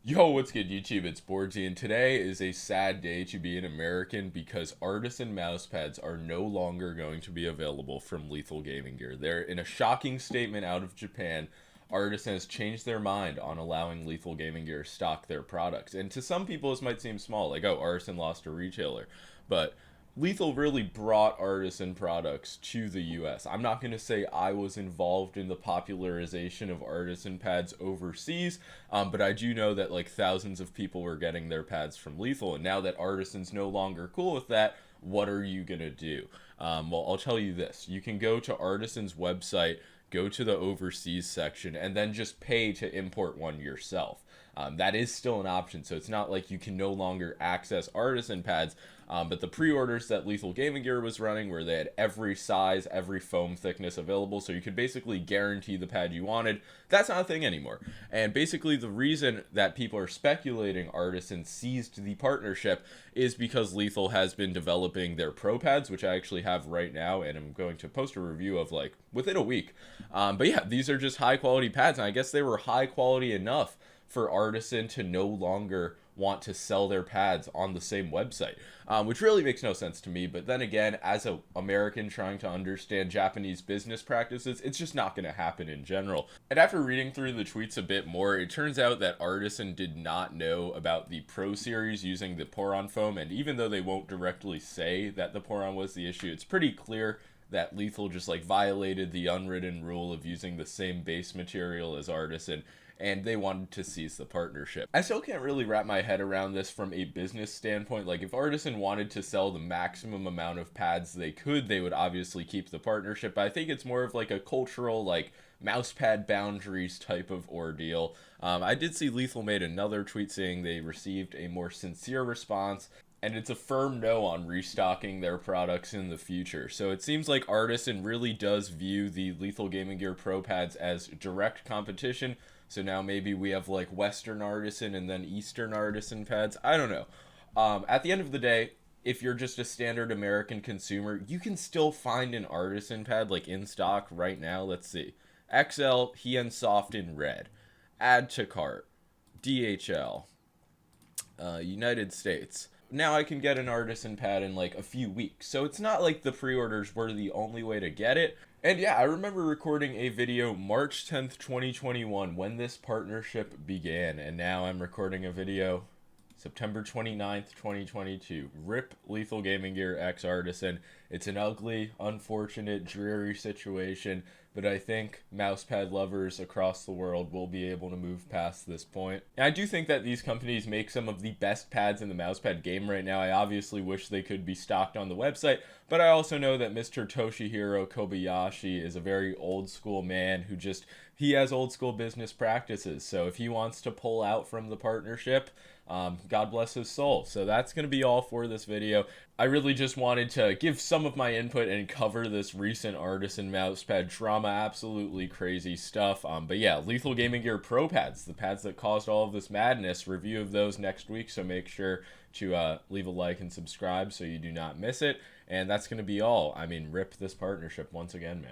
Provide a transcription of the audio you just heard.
Yo, what's good, YouTube? It's boardzy, and today is a sad day to be an American because Artisan Mousepads are no longer going to be available from Lethal Gaming Gear. They're in a shocking statement out of Japan. Artisan has changed their mind on allowing Lethal Gaming Gear to stock their products. And to some people, this might seem small, like, oh, Artisan lost a retailer. But Lethal really brought Artisan products to the US. I'm not going to say I was involved in the popularization of Artisan pads overseas, but I do know that like thousands of people were getting their pads from Lethal, and now that Artisan's no longer cool with that, what are you going to do? Well, I'll tell you this. You can go to Artisan's website, go to the overseas section, and then just pay to import one yourself. That is still an option, so it's not like you can no longer access Artisan pads, but the pre-orders that Lethal Gaming Gear was running, where they had every size, every foam thickness available, so you could basically guarantee the pad you wanted, that's not a thing anymore. And basically the reason that people are speculating Artisan seized the partnership is because Lethal has been developing their Pro pads, which I actually have right now, and I'm going to post a review of like within a week. But yeah, these are just high quality pads, and I guess they were high quality enough for Artisan to no longer want to sell their pads on the same website, which really makes no sense to me. But then again, as an American trying to understand Japanese business practices, it's just not going to happen in general. And after reading through the tweets a bit more, it turns out that Artisan did not know about the Pro Series using the Poron foam, and even though they won't directly say that the Poron was the issue, it's pretty clear that Lethal just like violated the unwritten rule of using the same base material as Artisan, and they wanted to seize the partnership. I still can't really wrap my head around this from a business standpoint. Like, if Artisan wanted to sell the maximum amount of pads they could, they would obviously keep the partnership. But I think it's more of like a cultural, like, mousepad boundaries type of ordeal. I did see Lethal made another tweet saying they received a more sincere response, and it's a firm no on restocking their products in the future. So it seems like Artisan really does view the Lethal Gaming Gear Pro pads as direct competition. So now maybe we have like Western Artisan and then Eastern Artisan pads. I don't know. At the end of the day, if you're just a standard American consumer, you can still find an Artisan pad like in stock right now. Let's see. XL, Hien Soft in red. Add to cart. DHL. United States. Now I can get an Artisan pad in like a few weeks. So it's not like the pre-orders were the only way to get it. And yeah, I remember recording a video March 10th, 2021 when this partnership began. And now I'm recording a video September 29th, 2022. RIP Lethal Gaming Gear X Artisan. It's an ugly, unfortunate, dreary situation, but I think mousepad lovers across the world will be able to move past this point. And I do think that these companies make some of the best pads in the mousepad game right now. I obviously wish they could be stocked on the website, but I also know that Mr. Toshihiro Kobayashi is a very old school man who he has old school business practices. So if he wants to pull out from the partnership, God bless his soul. So that's going to be all for this video. I really just wanted to give some of my input and cover this recent Artisan mousepad drama. Absolutely crazy stuff. But yeah, Lethal Gaming Gear Pro pads, the pads that caused all of this madness. Review of those next week, so make sure to leave a like and subscribe so you do not miss it. And that's going to be all. I mean, rip this partnership once again, man.